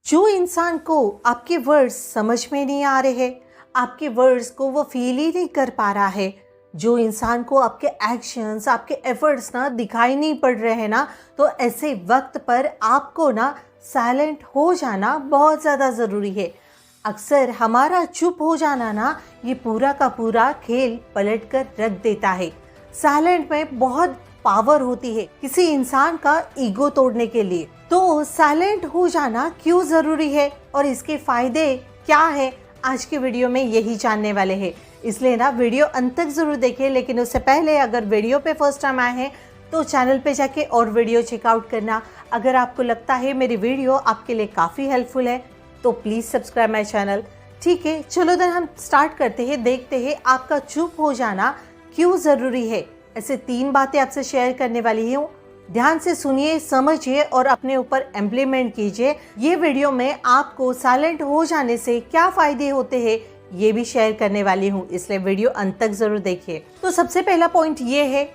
जो इंसान को आपके वर्ड्स समझ में नहीं आ रहे हैं, आपके वर्ड्स को वो फील ही नहीं कर पा रहा है, जो इंसान को आपके एक्शंस, आपके एफर्ट्स ना दिखाई नहीं पड़ रहे हैं ना, तो ऐसे वक्त पर आपको ना साइलेंट हो जाना बहुत ज़्यादा ज़रूरी है। अक्सर हमारा चुप हो जाना ना ये पूरा का पूरा खेल पलट कर रख देता है। साइलेंट में बहुत पावर होती है किसी इंसान का ईगो तोड़ने के लिए। तो साइलेंट हो जाना क्यों जरूरी है और इसके फायदे क्या है, आज के वीडियो में यही जानने वाले हैं। इसलिए ना वीडियो अंत तक जरूर देखें। लेकिन उससे पहले अगर वीडियो पे फर्स्ट टाइम आए हैं तो चैनल पे जाके और वीडियो चेकआउट करना। अगर आपको लगता है मेरी वीडियो आपके लिए काफ़ी हेल्पफुल है तो प्लीज़ सब्सक्राइब माई चैनल। ठीक है, चलो देन हम स्टार्ट करते हैं। देखते हैं आपका चुप हो जाना क्यों ज़रूरी है। ऐसे 3 बातें आपसे शेयर करने वाली हूँ। ध्यान से सुनिए, समझिए और अपने ऊपर इम्प्लीमेंट कीजिए। ये वीडियो में आपको साइलेंट हो जाने से क्या फ़ायदे होते हैं ये भी शेयर करने वाली हूँ, इसलिए वीडियो अंत तक ज़रूर देखिए। तो सबसे पहला पॉइंट ये है,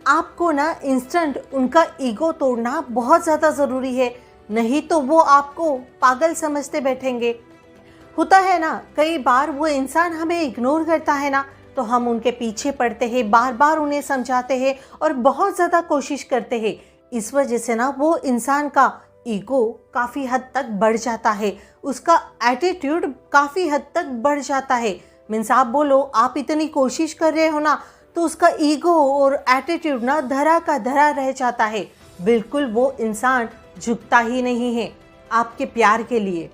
आपको ना इंस्टेंट उनका ईगो तोड़ना बहुत ज़्यादा ज़रूरी है, नहीं तो वो आपको पागल समझते बैठेंगे। होता है ना, कई बार वो इंसान हमें इग्नोर करता है ना, तो हम उनके पीछे पड़ते हैं, बार बार उन्हें समझाते हैं और बहुत ज़्यादा कोशिश करते हैं। इस वजह से ना वो इंसान का ईगो काफ़ी हद तक बढ़ जाता है, उसका एटीट्यूड काफ़ी हद तक बढ़ जाता है। मीन्स आप बोलो आप इतनी कोशिश कर रहे हो ना, तो उसका ईगो और एटीट्यूड ना धरा का धरा रह जाता है। बिल्कुल वो इंसान झुकता ही नहीं है आपके प्यार के लिए।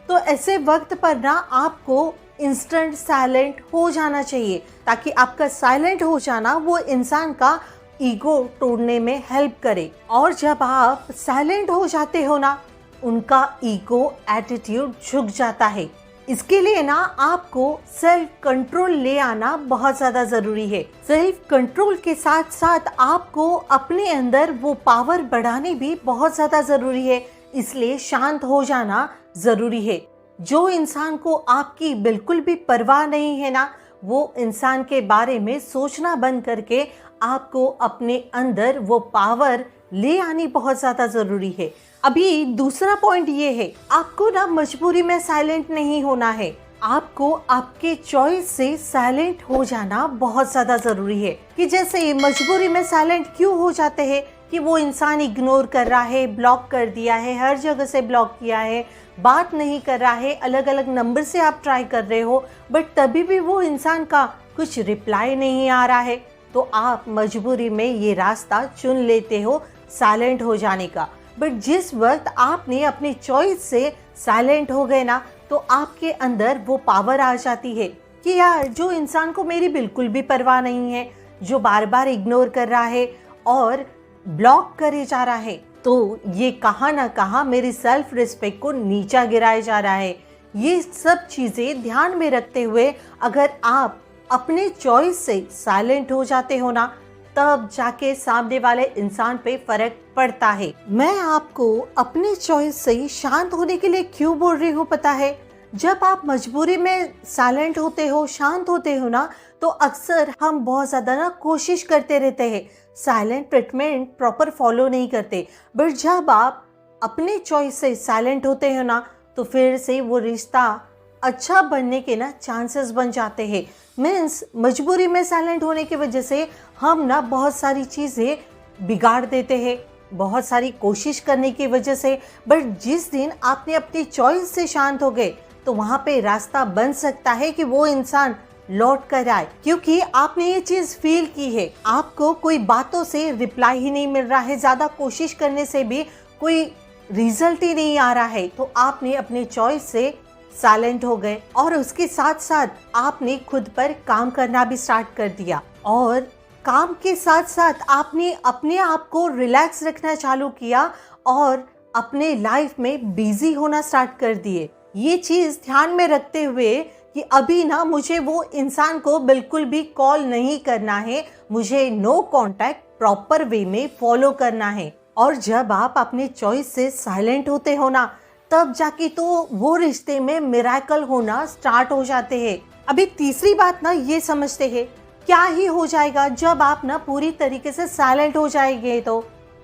तो ऐसे वक्त पर ना आपको इंस्टेंट साइलेंट हो जाना चाहिए, ताकि आपका साइलेंट हो जाना वो इंसान का ईगो तोड़ने में हेल्प करे। और जब आप साइलेंट हो जाते हो ना, उनका ईगो एटीट्यूड झुक जाता है। इसके लिए ना आपको सेल्फ कंट्रोल ले आना बहुत ज़्यादा ज़रूरी है। सेल्फ कंट्रोल के साथ साथ आपको अपने अंदर वो पावर बढ़ानी भी बहुत ज़्यादा ज़रूरी है, इसलिए शांत हो जाना ज़रूरी है। जो इंसान को आपकी बिल्कुल भी परवाह नहीं है ना, वो इंसान के बारे में सोचना बंद करके आपको अपने अंदर वो पावर ले आनी बहुत ज़्यादा ज़रूरी है। अभी दूसरा पॉइंट ये है, आपको ना मजबूरी में साइलेंट नहीं होना है, आपको आपके चॉइस से साइलेंट हो जाना बहुत ज़्यादा ज़रूरी है। कि जैसे मजबूरी में साइलेंट क्यों हो जाते हैं कि वो इंसान इग्नोर कर रहा है, ब्लॉक कर दिया है, हर जगह से ब्लॉक किया है, बात नहीं कर रहा है, अलग अलग नंबर से आप ट्राई कर रहे हो, बट तभी भी वो इंसान का कुछ रिप्लाई नहीं आ रहा है, तो आप मजबूरी में ये रास्ता चुन लेते हो साइलेंट हो जाने का। बट जिस वक्त आपने अपनी चॉइस से साइलेंट हो गए ना, तो आपके अंदर वो पावर आ जाती है कि यार जो इंसान को मेरी बिल्कुल भी परवाह नहीं है, जो बार बार इग्नोर कर रहा है और ब्लॉक करे जा रहा है, तो ये कहाँ ना कहाँ मेरी सेल्फ रिस्पेक्ट को नीचा गिराया जा रहा है। ये सब चीज़ें ध्यान में रखते हुए अगर आप अपने चॉइस से साइलेंट हो जाते हो ना, तब जाके सामने वाले इंसान पे फर्क पड़ता है। मैं आपको अपने चॉइस से शांत होने के लिए क्यों बोल रही हूँ पता है? जब आप मजबूरी में साइलेंट होते हो, शांत होते हो ना, तो अक्सर हम बहुत ज़्यादा ना कोशिश करते रहते हैं, साइलेंट ट्रीटमेंट प्रॉपर फॉलो नहीं करते। बट जब आप अपने चॉइस से साइलेंट होते हो ना, तो फिर से वो रिश्ता अच्छा बनने के ना चांसेस बन जाते हैं। मीन्स मजबूरी में साइलेंट होने की वजह से हम ना बहुत सारी चीज़ें बिगाड़ देते हैं, बहुत सारी कोशिश करने की वजह से। बट जिस दिन आपने अपनी चॉइस से शांत हो गए, तो वहाँ पे रास्ता बन सकता है कि वो इंसान लौट कर आए, क्योंकि आपने ये चीज़ फील की है। आपको कोई बातों से रिप्लाई ही नहीं मिल रहा है, ज़्यादा कोशिश करने से भी कोई रिजल्ट ही नहीं आ रहा है, तो आपने अपने चॉइस से साइलेंट हो गए और उसके साथ साथ आपने खुद पर काम करना भी स्टार्ट कर दिया। और काम के साथ साथ आपने अपने आप को रिलैक्स रखना चालू किया और अपने लाइफ में बिजी होना स्टार्ट कर दिए। ये चीज़ ध्यान में रखते हुए कि अभी ना मुझे वो इंसान को बिल्कुल भी कॉल नहीं करना है, मुझे नो कांटेक्ट प्रॉपर वे में फॉलो करना है। और जब आप अपने चॉइस से साइलेंट होते हो ना, तब जाके तो वो रिश्ते में मिरेकल होना स्टार्ट हो जाते हैं। अभी तीसरी बात ना ये समझते हैं, क्या ही हो जाएगा जब आप ना पूरी तरीके से साइलेंट हो जाएंगे, तो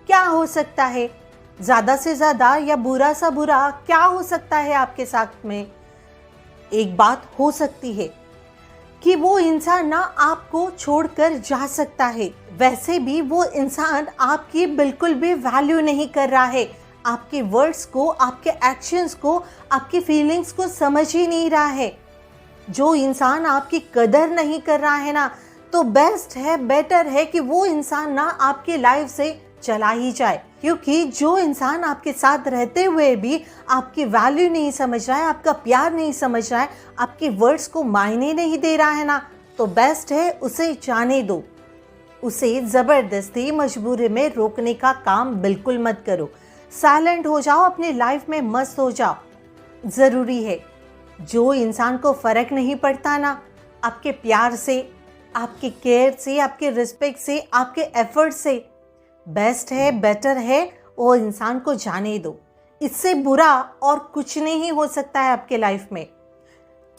क्या हो सकता है? ज़्यादा से ज़्यादा या बुरा सा बुरा क्या हो सकता है आपके साथ में? एक बात हो सकती है कि वो इंसान ना आपको छोड़कर जा सकता है। वैसे भी वो इंसान आपकी बिल्कुल भी वैल्यू नहीं कर रहा है। आपके वर्ड्स को, आपके एक्शंस को, आपकी फीलिंग्स को समझ ही नहीं रहा है। जो इंसान आपकी कदर नहीं कर रहा है ना, तो बेस्ट है, बेटर है कि वो इंसान ना आपकी लाइफ से चला ही जाए। क्योंकि जो इंसान आपके साथ रहते हुए भी आपकी वैल्यू नहीं समझ रहा है, आपका प्यार नहीं समझ रहा है, आपके वर्ड्स को मायने नहीं दे रहा है ना, तो बेस्ट है उसे जाने दो। उसे ज़बरदस्ती मजबूरी में रोकने का काम बिल्कुल मत करो। साइलेंट हो जाओ, अपनी लाइफ में मस्त हो जाओ। ज़रूरी है। जो इंसान को फ़र्क नहीं पड़ता ना आपके प्यार से, आपके केयर से, आपके रिस्पेक्ट से, आपके एफर्ट से, बेस्ट है, बेटर है वो इंसान को जाने दो। इससे बुरा और कुछ नहीं हो सकता है आपके लाइफ में।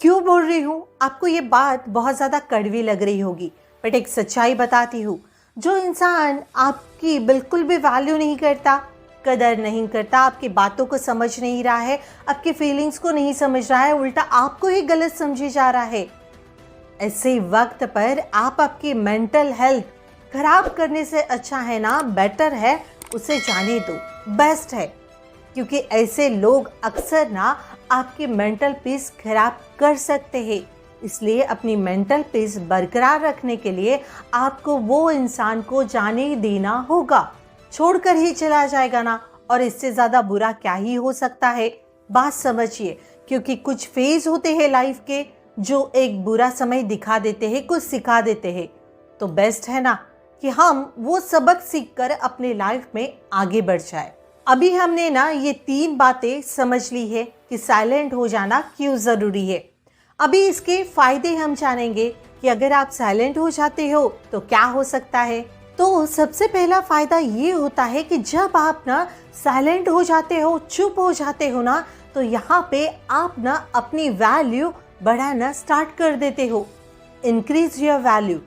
क्यों बोल रही हूँ? आपको ये बात बहुत ज़्यादा कड़वी लग रही होगी, बट एक सच्चाई बताती हूँ। जो इंसान आपकी बिल्कुल भी वैल्यू नहीं करता, कदर नहीं करता, आपकी बातों को समझ नहीं रहा है, आपकी फीलिंग्स को नहीं समझ रहा है, उल्टा आपको ही गलत समझी जा रहा है, ऐसे वक्त पर आप आपकी मेंटल हेल्थ खराब करने से अच्छा है ना, बेटर है उसे जाने दो, बेस्ट है। क्योंकि ऐसे लोग अक्सर ना आपकी मेंटल पीस खराब कर सकते हैं। इसलिए अपनी मेंटल पीस बरकरार रखने के लिए आपको वो इंसान को जाने देना होगा। छोड़कर ही चला जाएगा ना, और इससे ज़्यादा बुरा क्या ही हो सकता है। बात समझिए, क्योंकि कुछ फेज होते हैं लाइफ के जो एक बुरा समय दिखा देते हैं, कुछ सिखा देते हैं। तो बेस्ट है ना कि हम वो सबक सीखकर अपने लाइफ में आगे बढ़ जाए। अभी हमने ना ये 3 बातें समझ ली है कि साइलेंट हो जाना क्यों ज़रूरी है। अभी इसके फ़ायदे हम जानेंगे कि अगर आप साइलेंट हो जाते हो तो क्या हो सकता है। तो सबसे पहला फ़ायदा ये होता है कि जब आप ना साइलेंट हो जाते हो, चुप हो जाते हो ना, तो यहाँ पे आप ना अपनी वैल्यू बढ़ाना स्टार्ट कर देते हो। Increase your value.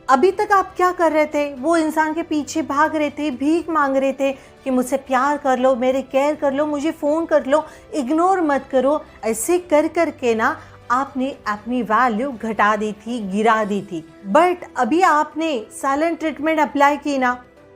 अभी तक आप क्या कर रहे थे? वो इंसान के पीछे भाग रहे थे, भीख मांग रहे थे कि मुझसे प्यार कर लो, मेरे केयर कर लो, मुझे फ़ोन कर लो, इग्नोर मत करो। ऐसे कर कर के ना आपने अपनी वैल्यू घटा दी थी, गिरा दी थी। बट अभी आपने साइलेंट ट्रीटमेंट अप्लाई की ना,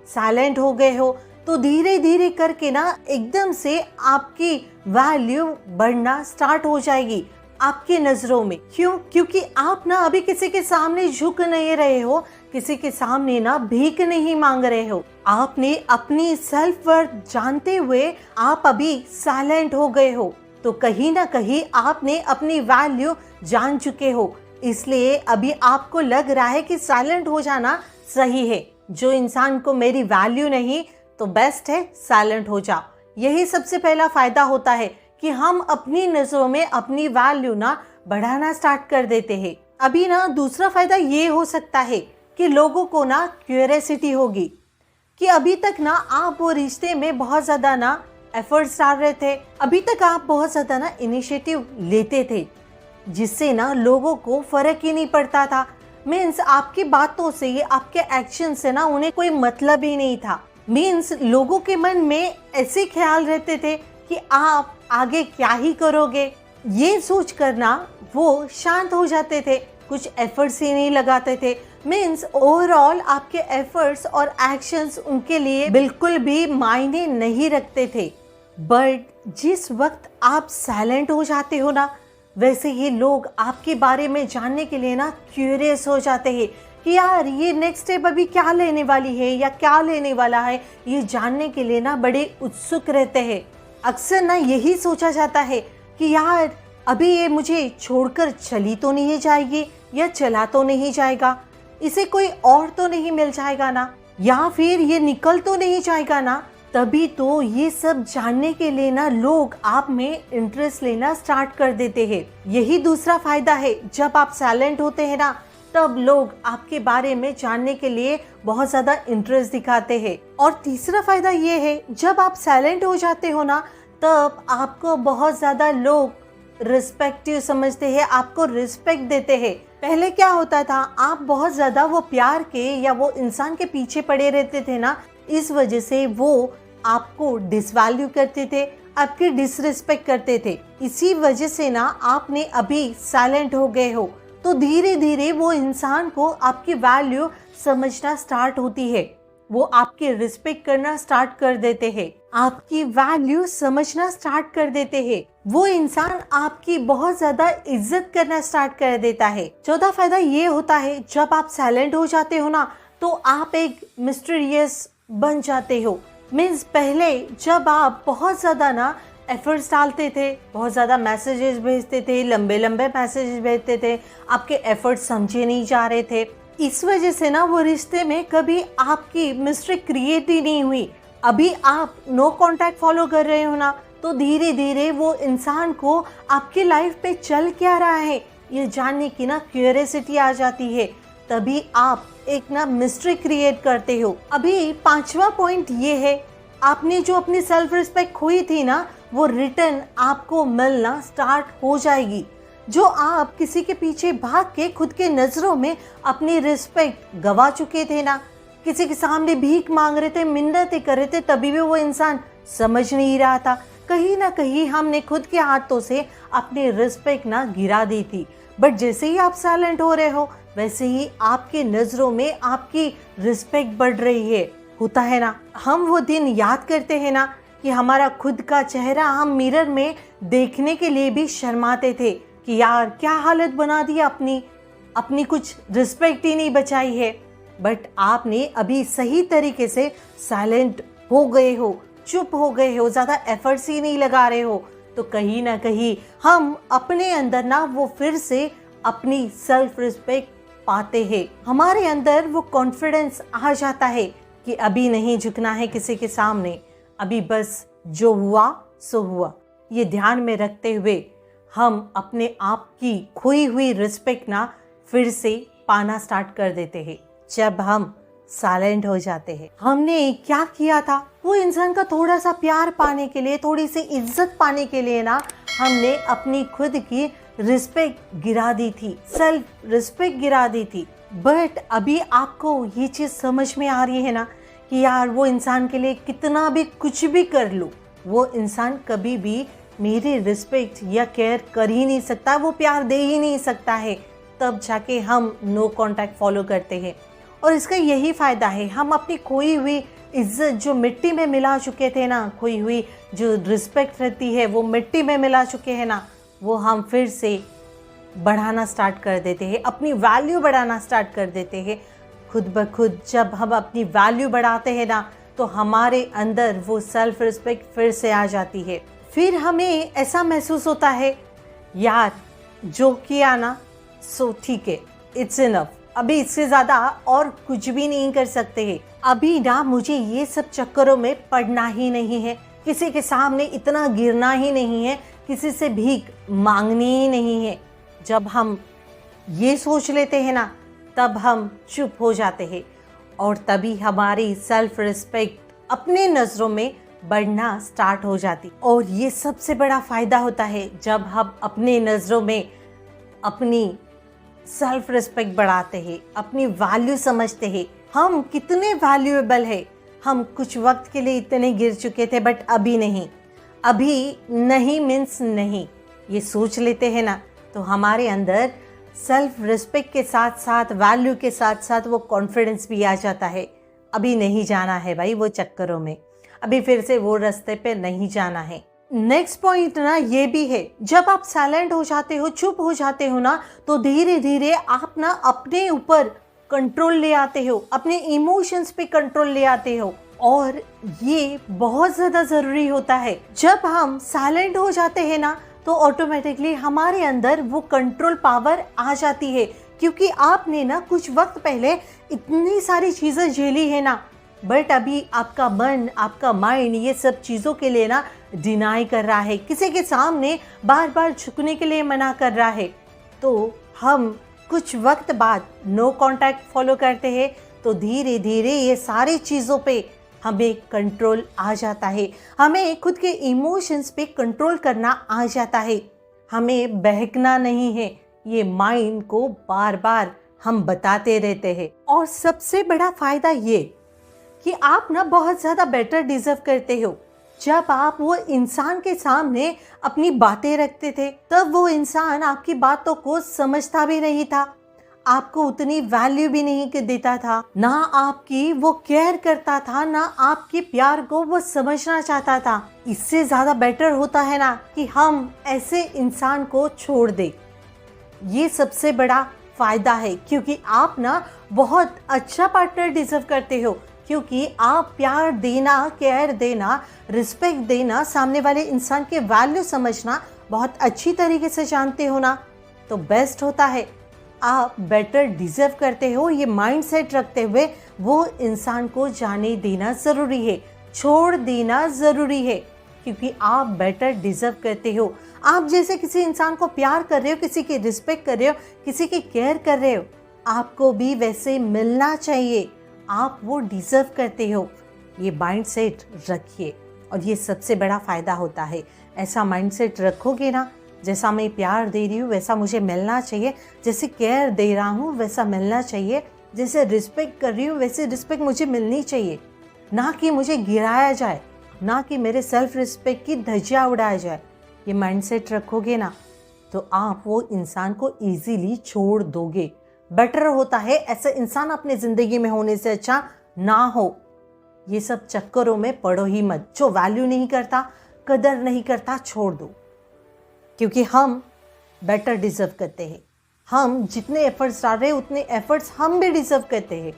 साइलेंट हो गए हो, तो धीरे धीरे करके ना एकदम से आपकी वैल्यू बढ़ना स्टार्ट हो जाएगी आपकी नज़रों में। क्यों? क्योंकि आप ना अभी किसी के सामने झुक नहीं रहे हो, किसी के सामने ना भीख नहीं मांग रहे हो। आपने अपनी सेल्फ वर्थ जानते हुए आप अभी साइलेंट हो गए हो, तो कहीं ना कहीं आपने अपनी वैल्यू जान चुके हो। इसलिए अभी आपको लग रहा है कि साइलेंट हो जाना सही है। जो इंसान को मेरी वैल्यू नहीं, तो बेस्ट है साइलेंट हो जाओ। यही सबसे पहला फायदा होता है कि हम अपनी नज़रों में अपनी वैल्यू ना बढ़ाना स्टार्ट कर देते हैं। अभी ना दूसरा फायदा ये हो सकता है कि लोगों को ना क्यूरियोसिटी होगी कि अभी तक ना आप वो रिश्ते में बहुत ज़्यादा ना एफर्ट्स डाल रहे थे, अभी तक आप बहुत ज़्यादा ना इनिशिएटिव लेते थे, जिससे ना लोगों को फ़र्क ही नहीं पड़ता था। मीन्स आपकी बातों से, आपके एक्शन से ना उन्हें कोई मतलब ही नहीं था। मीन्स लोगों के मन में ऐसे ख्याल रहते थे कि आप आगे क्या ही करोगे, ये सोच कर ना वो शांत हो जाते थे, कुछ एफर्ट्स ही नहीं लगाते थे। मीन्स ओवरऑल आपके एफर्ट्स और एक्शंस उनके लिए बिल्कुल भी मायने नहीं रखते थे। बट जिस वक्त आप साइलेंट हो जाते हो ना, वैसे ही लोग आपके बारे में जानने के लिए ना क्यूरियस हो जाते हैं कि यार ये नेक्स्ट स्टेप अभी क्या लेने वाली है या क्या लेने वाला है, ये जानने के लिए ना बड़े उत्सुक रहते हैं। अक्सर ना यही सोचा जाता है कि यार अभी ये मुझे छोड़कर चली तो नहीं जाएगी या चला तो नहीं जाएगा, इसे कोई और तो नहीं मिल जाएगा ना, या फिर ये निकल तो नहीं जाएगा ना। तभी तो ये सब जानने के लिए ना लोग आप में इंटरेस्ट लेना स्टार्ट कर देते हैं। यही दूसरा फायदा है, जब आप साइलेंट होते हैं ना, तब लोग आपके बारे में जानने के लिए बहुत ज़्यादा इंटरेस्ट दिखाते हैं। और तीसरा फायदा ये है, जब आप साइलेंट हो जाते हो ना, तब आपको बहुत ज़्यादा लोग रिस्पेक्टिव समझते हैं, आपको रिस्पेक्ट देते हैं। पहले क्या होता था, आप बहुत ज़्यादा वो प्यार के या वो इंसान के पीछे पड़े रहते थे ना, इस वजह से वो आपको डिसवैल्यू करते थे, आपकी डिसरिस्पेक्ट करते थे। इसी वजह से ना आपने अभी साइलेंट हो गए हो, तो धीरे धीरे वो इंसान को आपकी वैल्यू समझना स्टार्ट होती है, वो आपकी रिस्पेक्ट करना स्टार्ट कर देते हैं, आपकी वैल्यू समझना स्टार्ट कर देते हैं। वो इंसान आपकी बहुत ज्यादा इज्जत करना स्टार्ट कर देता है। चौथा फायदा ये होता है, जब आप साइलेंट हो जाते हो ना, तो आप एक मिस्टीरियस बन जाते हो। मीन्स पहले जब आप बहुत ज्यादा ना एफर्ट्स डालते थे, बहुत ज़्यादा मैसेजेस भेजते थे, लंबे लंबे मैसेजेस भेजते थे, आपके एफर्ट्स समझे नहीं जा रहे थे, इस वजह से ना वो रिश्ते में कभी आपकी मिस्ट्री क्रिएट ही नहीं हुई। अभी आप नो कांटेक्ट फॉलो कर रहे हो ना, तो धीरे धीरे वो इंसान को आपकी लाइफ पे चल क्या रहा है ये जानने की ना क्यूरियोसिटी आ जाती है, तभी आप एक ना मिस्ट्री क्रिएट करते हो। अभी पांचवा पॉइंट ये है, आपने जो अपनी सेल्फ रिस्पेक्ट खोई थी ना, वो रिटर्न आपको मिलना स्टार्ट हो जाएगी। जो आप किसी के पीछे भाग के खुद के नजरों में अपनी रिस्पेक्ट गवा चुके थे ना, किसी के सामने भीख मांग रहे थे, मिन्नतें कर रहे थे, तभी भी वो इंसान समझ नहीं रहा था। कहीं ना कहीं हमने खुद के हाथों से अपनी रिस्पेक्ट ना गिरा दी थी। बट जैसे ही आप साइलेंट हो रहे हो, वैसे ही आपके नजरों में आपकी रिस्पेक्ट बढ़ रही है। होता है ना, हम वो दिन याद करते हैं ना कि हमारा खुद का चेहरा हम मिरर में देखने के लिए भी शर्माते थे कि यार क्या हालत बना दी अपनी कुछ रिस्पेक्ट ही नहीं बचाई है। बट आपने अभी सही तरीके से साइलेंट हो गए हो, चुप हो गए हो, ज़्यादा एफर्ट्स ही नहीं लगा रहे हो, तो कहीं ना कहीं हम अपने अंदर ना वो फिर से अपनी सेल्फ रिस्पेक्ट पाते हैं। हमारे अंदर वो कॉन्फिडेंस आ जाता है कि अभी नहीं झुकना है किसी के सामने, अभी बस जो हुआ सो हुआ। ये ध्यान में रखते हुए हम अपने आप की खोई हुई रिस्पेक्ट ना फिर से पाना स्टार्ट कर देते हैं जब हम साइलेंट हो जाते हैं। हमने क्या किया था, वो इंसान का थोड़ा सा प्यार पाने के लिए, थोड़ी सी इज्जत पाने के लिए ना हमने अपनी खुद की रिस्पेक्ट गिरा दी थी, सेल्फ रिस्पेक्ट गिरा दी थी। बट अभी आपको ये चीज़ समझ में आ रही है ना कि यार वो इंसान के लिए कितना भी कुछ भी कर लूँ, वो इंसान कभी भी मेरी रिस्पेक्ट या केयर कर ही नहीं सकता, वो प्यार दे ही नहीं सकता है। तब जाके हम नो कांटेक्ट फॉलो करते हैं। और इसका यही फ़ायदा है, हम अपनी खोई हुई इज्जत जो मिट्टी में मिला चुके थे ना, खोई हुई जो रिस्पेक्ट रहती है वो मिट्टी में मिला चुके हैं ना, वो हम फिर से बढ़ाना स्टार्ट कर देते हैं, अपनी वैल्यू बढ़ाना स्टार्ट कर देते हैं। खुद ब खुद जब हम अपनी वैल्यू बढ़ाते हैं ना, तो हमारे अंदर वो सेल्फ रिस्पेक्ट फिर से आ जाती है। फिर हमें ऐसा महसूस होता है यार जो किया ना सो ठीक है, इट्स इनफ, अभी इससे ज़्यादा और कुछ भी नहीं कर सकते हैं। अभी ना मुझे ये सब चक्करों में पड़ना ही नहीं है, किसी के सामने इतना गिरना ही नहीं है, किसी से भीख मांगनी ही नहीं है। जब हम ये सोच लेते हैं ना, तब हम चुप हो जाते हैं और तभी हमारी सेल्फ रिस्पेक्ट अपने नज़रों में बढ़ना स्टार्ट हो जाती। और ये सबसे बड़ा फ़ायदा होता है जब हम अपने नज़रों में अपनी सेल्फ रिस्पेक्ट बढ़ाते हैं, अपनी वैल्यू समझते हैं, हम कितने वैल्यूएबल है। हम कुछ वक्त के लिए इतने गिर चुके थे, बट अभी नहीं, अभी नहीं मीन्स नहीं, ये सोच लेते हैं ना, तो हमारे अंदर सेल्फ रिस्पेक्ट के साथ साथ, वैल्यू के साथ साथ वो कॉन्फिडेंस भी आ जाता है। अभी नहीं जाना है भाई वो चक्करों में, अभी फिर से वो रास्ते पे नहीं जाना है। नेक्स्ट पॉइंट ना ये भी है, जब आप साइलेंट हो जाते हो, चुप हो जाते हो ना, तो धीरे धीरे आप ना अपने ऊपर कंट्रोल ले आते हो, अपने इमोशंस पे कंट्रोल ले आते हो। और ये बहुत ज़्यादा ज़रूरी होता है। जब हम साइलेंट हो जाते हैं ना, तो ऑटोमेटिकली हमारे अंदर वो कंट्रोल पावर आ जाती है, क्योंकि आपने ना कुछ वक्त पहले इतनी सारी चीज़ें झेली है ना, बट अभी आपका मन, आपका माइंड ये सब चीज़ों के लिए ना डिनाई कर रहा है, किसी के सामने बार बार झुकने के लिए मना कर रहा है। तो हम कुछ वक्त बाद नो कांटेक्ट फॉलो करते हैं, तो धीरे धीरे ये सारी चीज़ों पे हमें कंट्रोल आ जाता है, हमें खुद के इमोशंस पे कंट्रोल करना आ जाता है, हमें बहकना नहीं है, ये माइंड को बार बार हम बताते रहते हैं। और सबसे बड़ा फ़ायदा ये कि आप ना बहुत ज़्यादा बेटर डिजर्व करते हो। जब आप वो इंसान के सामने अपनी बातें रखते थे, तब वो इंसान आपकी बातों को समझता भी नहीं था, आपको उतनी वैल्यू भी नहीं देता था, ना आपकी वो केयर करता था, ना आपके प्यार को वो समझना चाहता था। इससे ज़्यादा बेटर होता है ना कि हम ऐसे इंसान को छोड़ दे। ये सबसे बड़ा फायदा है, क्योंकि आप ना बहुत अच्छा पार्टनर डिजर्व करते हो, क्योंकि आप प्यार देना, केयर देना, रिस्पेक्ट देना, सामने वाले इंसान के वैल्यू समझना बहुत अच्छी तरीके से जानते हो ना। तो बेस्ट होता है, आप बेटर डिजर्व करते हो, ये माइंडसेट रखते हुए वो इंसान को जाने देना ज़रूरी है, छोड़ देना ज़रूरी है, क्योंकि आप बेटर डिजर्व करते हो। आप जैसे किसी इंसान को प्यार कर रहे हो, किसी की रिस्पेक्ट कर रहे हो, किसी की केयर कर रहे हो, आपको भी वैसे मिलना चाहिए। आप वो डिजर्व करते हो। ये माइंडसेट रखिए, और ये सबसे बड़ा फ़ायदा होता है। ऐसा माइंडसेट रखोगे ना, जैसा मैं प्यार दे रही हूँ वैसा मुझे मिलना चाहिए, जैसे केयर दे रहा हूँ वैसा मिलना चाहिए, जैसे रिस्पेक्ट कर रही हूँ वैसे रिस्पेक्ट मुझे मिलनी चाहिए, ना कि मुझे गिराया जाए, ना कि मेरे सेल्फ रिस्पेक्ट की धज्जियाँ उड़ाया जाए। ये माइंडसेट रखोगे ना, तो आप वो इंसान को इजीली छोड़ दोगे। बेटर होता है ऐसा इंसान अपने ज़िंदगी में होने से अच्छा ना हो। ये सब चक्करों में पड़ो ही मत। जो वैल्यू नहीं करता, कदर नहीं करता, छोड़ दो, क्योंकि हम बेटर डिजर्व करते हैं। हम जितने एफर्ट्स डाल रहे हैं उतने एफर्ट्स हम भी डिजर्व करते हैं।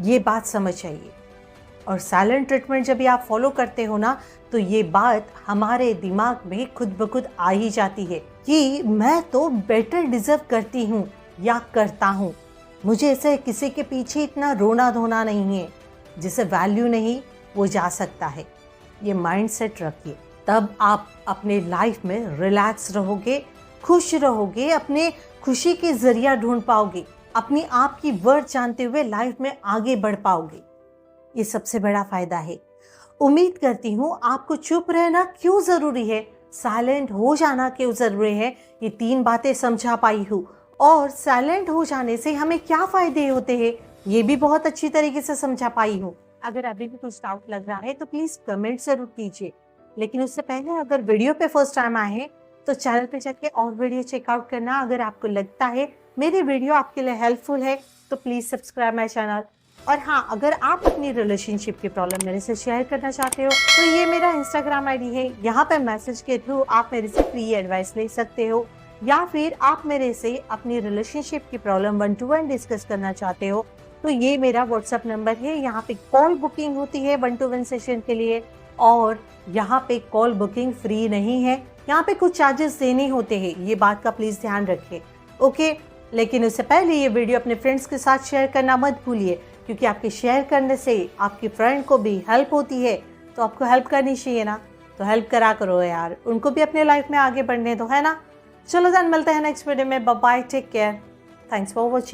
ये बात समझ आइए। और साइलेंट ट्रीटमेंट जब भी आप फॉलो करते हो ना, तो ये बात हमारे दिमाग में खुद ब खुद आ ही जाती है कि मैं तो बेटर डिजर्व करती हूँ या करता हूँ। मुझे ऐसे किसी के पीछे इतना रोना धोना नहीं है। जिसे वैल्यू नहीं वो जा सकता है। ये माइंडसेट रखिए, तब आप अपने लाइफ में रिलैक्स रहोगे, खुश रहोगे, अपने खुशी के जरिया ढूंढ पाओगे, अपनी आप की वर्थ जानते हुए लाइफ में आगे बढ़ पाओगे। ये सबसे बड़ा फायदा है। उम्मीद करती हूँ आपको चुप रहना क्यों ज़रूरी है, साइलेंट हो जाना क्यों ज़रूरी है, ये 3 बातें समझा पाई हूँ। और साइलेंट हो जाने से हमें क्या फ़ायदे होते हैं, ये भी बहुत अच्छी तरीके से समझा पाई हूँ। अगर अभी भी कुछ डाउट लग रहा है तो प्लीज़ कमेंट ज़रूर कीजिए। लेकिन उससे पहले अगर वीडियो पे फर्स्ट टाइम आए हैं तो चैनल पे जाके और वीडियो चेकआउट करना। अगर आपको लगता है मेरी वीडियो आपके लिए हेल्पफुल है तो प्लीज़ सब्सक्राइब माई चैनल। और हाँ, अगर आप अपनी रिलेशनशिप की प्रॉब्लम मेरे से शेयर करना चाहते हो तो ये मेरा इंस्टाग्राम आईडी है। यहाँ पे मैसेज के थ्रू आप मेरे से फ्री एडवाइस ले सकते हो, या फिर आप मेरे से अपनी रिलेशनशिप की प्रॉब्लम 1-to-1 डिस्कस करना चाहते हो तो ये मेरा व्हाट्सएप नंबर है। यहाँ पे कॉल बुकिंग होती है 1-to-1 सेशन के लिए, और यहाँ पे कॉल बुकिंग फ्री नहीं है, यहाँ पे कुछ चार्जेस देने होते हैं। ये बात का प्लीज़ ध्यान रखें, ओके। लेकिन उससे पहले ये वीडियो अपने फ्रेंड्स के साथ शेयर करना मत भूलिए, क्योंकि आपके शेयर करने से आपकी फ्रेंड को भी हेल्प होती है, तो आपको हेल्प करनी चाहिए ना, तो हेल्प करा करो यार, उनको भी अपने लाइफ में आगे बढ़ने दो, है ना। चलो देन मिलते हैं नेक्स्ट वीडियो में। Bye bye, take care, thanks for watching.